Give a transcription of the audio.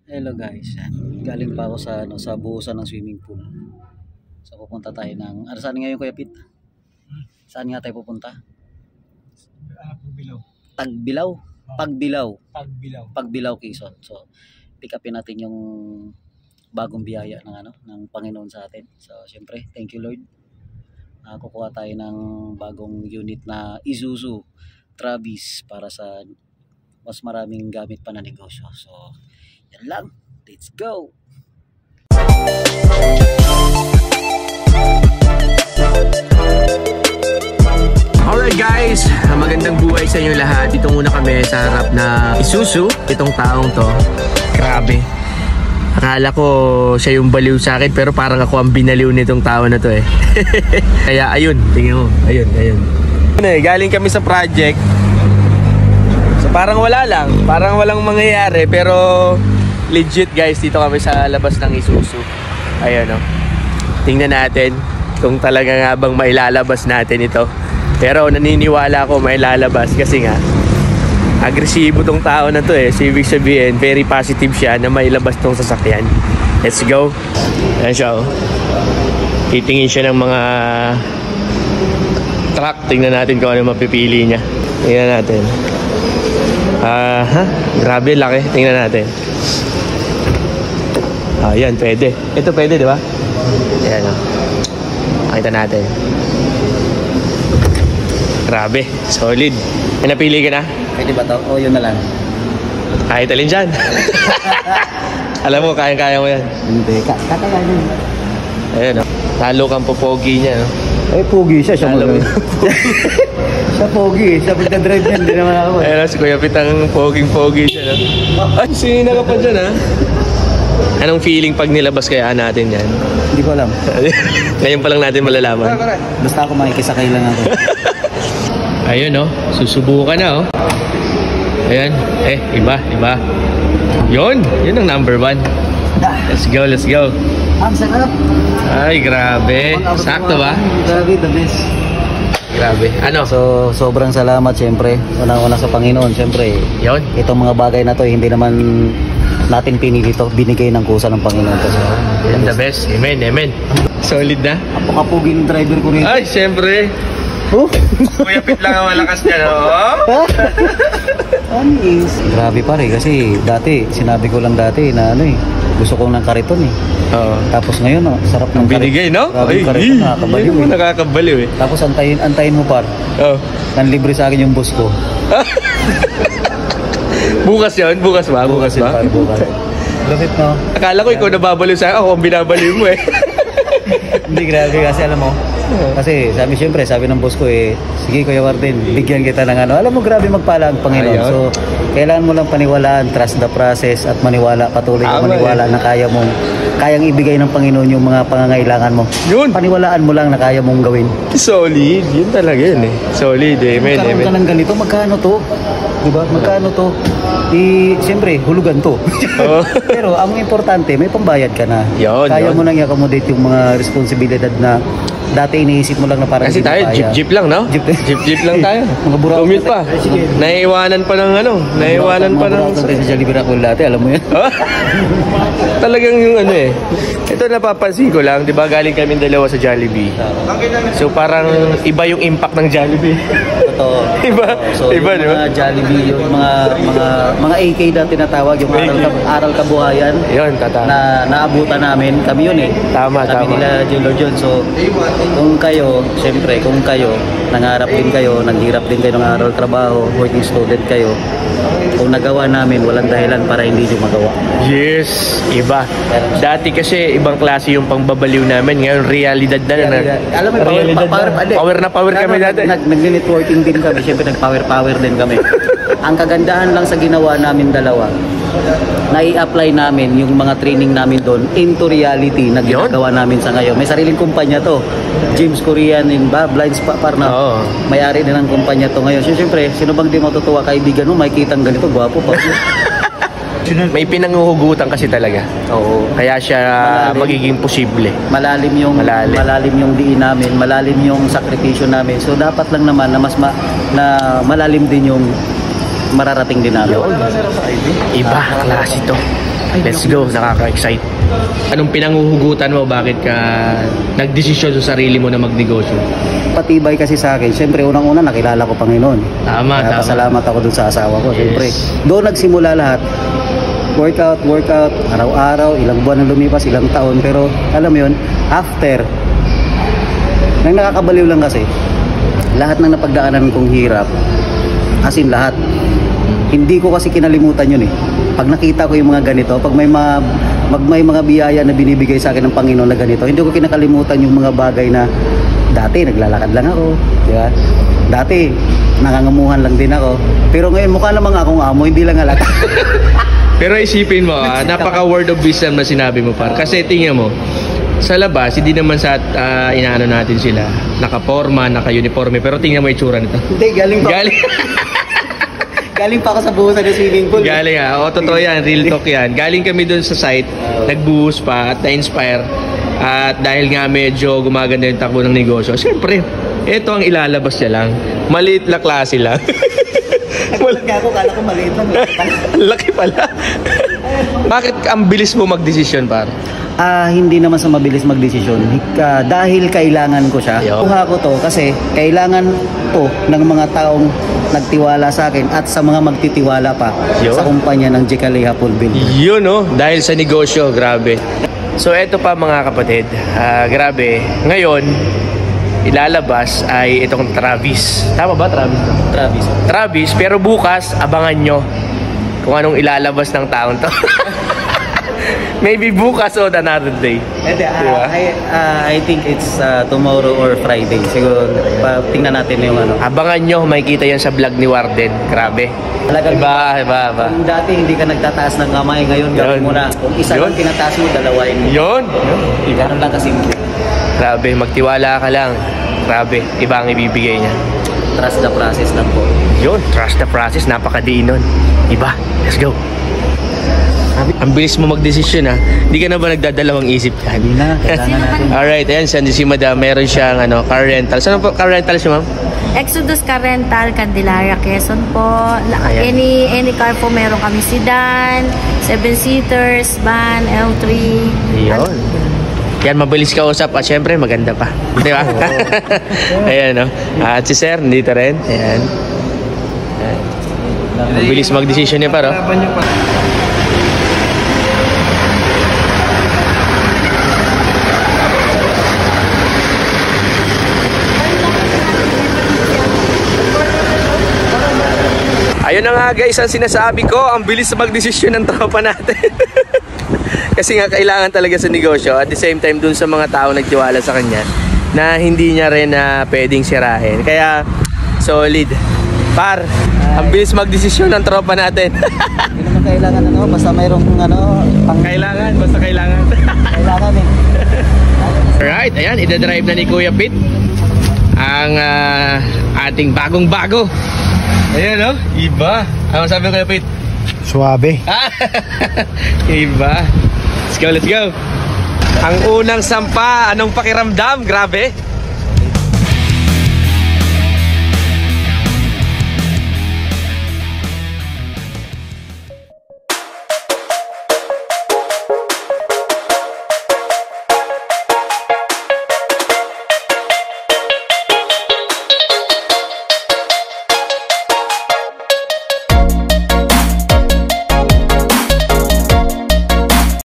Hello guys, galing pa ako sa buhusan ng swimming pool. So pupunta tayo saan ngayon Kuya Pit? Saan nga tayo pupunta? Pagbilaw. Tagbilaw? Pagbilaw. Pagbilaw. Pagbilaw, Quezon. So pick upin natin yung bagong biyaya ng Panginoon sa atin. So syempre, thank you Lord. Kukuha tayo ng bagong unit na Isuzu Travis para sa mas maraming gamit pa na negosyo. So yan lang. Let's go! Alright guys, magandang buhay sa inyo lahat. Dito muna kami sa harap na Isuzu. Itong taong to, grabe. Akala ko siya yung baliw sa akin, pero parang ako ang binaliw nitong tao na to eh. Kaya ayun, tingnan mo. Ayun. Galing kami sa project. So parang wala lang, parang walang mangyayari, pero legit guys, dito kami sa labas ng Isuzu. Ayun o. Tingnan natin kung talaga nga bang mailalabas natin ito. Pero naniniwala ako mailalabas kasi nga agresibo tong tao na to eh. So ibig sabihin, very positive siya na mailabas tong sasakyan. Let's go. Ayan siya oh. Titingin siya ng mga truck. Tingnan natin kung ano mapipili niya. Tingnan natin. Grabe laki. Tingnan natin. Ayan, pwede. Ito pwede, di ba? Ayan oh. Makita natin. Grabe, solid. May napili ka na? Pwede ba to? O yun na lang. Kahit alin dyan. Alam mo, kaya-kaya mo yan. Hindi, kakayanin. Ayan o. Talo kang popogi niya. No? Eh, pogi siya. Siya Talo mo. siya pogi. Siya pagka-drive niyan. Hindi naman ako. Ayan o, si Kuya Pit ang poging-pogi siya. No? Ay, sino ka pa dyan ha? Anong feeling pag nilabas kaya natin yan? Hindi ko alam. Ngayon pa lang natin malalaman. Basta ako makikisakay lang ako. Ayun o, susubukan na o. Ayan, iba. Yun ang number 1. Let's go. Ang sarap. Ay, grabe. Sakto ba? Grabe, the best. Grabe. Ano? So, sobrang salamat siyempre. Unang-una sa Panginoon, siyempre. Yun. Itong mga bagay na to, hindi naman natin pinili to. Binigay ng kusa ng Panginoon to. So, Yan the best. Amen. Solid na. Apakapugi ng driver ko rin. Ay, siyempre. Kuya Pit lang ang malakas niya, no? Anis. Grabe pare, kasi sinabi ko lang dati na gusto ko ng kariton eh. Oo. Tapos ngayon, sarap ng Binigay, no? Grabe yung kariton, nakakabaliw eh. Nakakabaliw eh. Tapos antayin mo par. Oh. Nanlibre sa akin yung boss ko. Bukas yun? Bukas ba? Bukas. Lupit no? Akala ko ikaw nababaliw sa akin. Ako ang binabaliw mo eh. Hindi, grabe kasi alam mo. Kasi sabi ng boss ko sige Kuya Warden, bigyan kita ng ano. Alam mo, grabe magpala ang Panginoon. Ayaw. So, kailangan mo lang paniwalaan, trust the process at patuloy ka maniwala na kayang ibigay ng Panginoon yung mga pangangailangan mo. Yun. Paniwalaan mo lang na kaya mong gawin. Solid. Yun talaga yun eh. Solid. Amen. Magkaroon ka ng ganito, magkano to? Diba? Magkano to? Siyempre, hulugan to. Oh. Pero ang importante, may pambayad ka na. Yun, Kaya yun. mo nang i-accommodate yung mga responsibilidad na dati iniisip mo lang na parang Kasi hindi mo tayo, kaya. jeep lang, no? Jeep lang tayo. Mga burao. Commute pa. Naiiwanan pa ng Naiiwanan pa ng... Mga burao sa Jollibee ako dati, alam mo yan. Talagang yung ito napapansin ko lang, di ba galing kami dalawa sa Jollibee. So parang iba yung impact ng Jollibee. Totoo. Iba, So, iba, yung di ba? mga Jollibee, yung mga AK na tinatawag, yung aral kabuhayan. Yun, tata. Na naabutan namin, kami yun eh. Tama. Kami nila Jello John. So, kung kayo, siyempre, nangarap din kayo, naghirap din kayo ng aral, trabaho, working student kayo, kung nagawa namin, walang dahilan para hindi nyo magawa. Yes, iba. Dati kasi ibang klase yung pangbabaliw namin. Ngayon, realidad na. Alam mo, Power kami dati. Nag-networking din kami, siyempre nag-power din kami. Ang kagandahan lang sa ginawa namin dalawa, nai-apply namin yung mga training namin doon into reality na ginagawa namin sa ngayon. May sariling kumpanya to. James Korean in Blind Spot partner. Oo. May-ari din ng kumpanya to ngayon. So, siyempre, sino bang di matutuwa kaibigan mo, makikita ang ganito, gwapo pa. May pinanguhugutan kasi talaga. Oo. Kaya siya magiging posible. Malalim yung diin namin, malalim yung sakripisyo namin. So dapat lang naman na na malalim din yung mararating din namin. Iba klase to. Let's go, nakaka-excite. Anong pinanguhugutan mo? Bakit ka nagdesisyon sa sarili mo na magnegosyo? Patibay kasi sa akin, syempre unang-una nakilala ko Panginoon. Tama, Kaya tama. pasalamat ako dun sa asawa ko, Yes. syempre. Doon nagsimula lahat. Workout, araw-araw, ilang buwan na lumipas, ilang taon. Pero alam mo yun, after, nang nakakabaliw lang kasi, lahat ng napagdaanan kong hirap, as in lahat, hindi ko kasi kinalimutan yun eh. Pag nakita ko yung mga ganito, pag may mga biyaya na binibigay sa akin ng Panginoon na ganito, hindi ko kinakalimutan yung mga bagay na dati naglalakad lang ako, di ba? Dati nangangamuhan lang din ako. Pero ngayon mukha namang akong amo, hindi lang halata. Pero isipin mo, napaka word of wisdom na sinabi mo, par. Kasi tingnan mo, sa labas, hindi naman sa inaano natin sila, naka-forma, naka-uniforme, pero tingnan mo yung itsura nito. Hindi, galing pa ako sa buhusan ng swimming pool. Galing o totoo yan, real talk yan. Galing kami dun sa site, nagbuhos pa at na-inspire. At dahil nga medyo gumaganda yung takbo ng negosyo, siyempre, ito ang ilalabas niya lang. Maliit na klase lang. Ako, kala ko maliit lang. Laki pala. Bakit ang bilis mo magdesisyon, par? Hindi naman sa mabilis magdesisyon. Dahil kailangan ko siya. Kuha ko to kasi kailangan to ng mga taong nagtiwala sa akin at sa mga magtitiwala pa sa kumpanya ng Jekaleha Pool Builder. Yun dahil sa negosyo, grabe. So eto pa mga kapatid, grabe. Ngayon, ilalabas ay itong Travis. Tama ba, Travis? Travis, pero bukas, abangan nyo kung anong ilalabas ng taon to. Maybe bukas o another day. Diba? I think it's tomorrow or Friday. Siguro, tingnan natin yung ano. Abangan nyo, makikita yan sa vlog ni Warden. Grabe. Talagang Iba. kung dati hindi ka nagtataas ng kamay, ngayon gawin mo na. Kung isa lang tinataas mo, dalawain mo. Yun. Ganun lang kasimple. Grabe, magtiwala ka lang. Grabe, iba ang ibibigay niya. Trust the process lang po. Yun, trust the process, napakadiin nun. Iba, let's go. Ang bilis mo magdesisyon ha. Hindi ka na ba nagdadalawang isip ka? Hindi na, kailangan natin. Alright, ayan si Madam. Meron siyang car rental. Saan po car rental siya, ma'am? Exodus Car Rental, Candelaria, Quezon po. Ayan. Any car po meron kami sedan, 7-seaters, van, L3. Yun. Yan, mabilis ka usap. At syempre, maganda pa. Di ba? Ayan, no? At si Sir, nandito rin. Ayan. Mabilis magdesisyon niya pa, no? Ayun na nga guys, ang sinasabi ko, ang bilis sa magdesisyon ng tropa natin. Kasi nga kailangan talaga sa negosyo, at the same time dun sa mga tao nagtiwala sa kanya na hindi niya rin pwedeng sirahin. Kaya solid. Par, ang bilis magdesisyon ng tropa natin. Hindi naman kailangan basta mayroong Kailangan, basta kailangan. kailangan eh. Alright, ayan, idadrive na ni Kuya Pete ang ating bagong-bago. Ayan, no? Iba. Ano sabi ko, Kuya Pete? Suabe. Iba. Let's go. Ang unang sampa, anong pakiramdam? Grabe.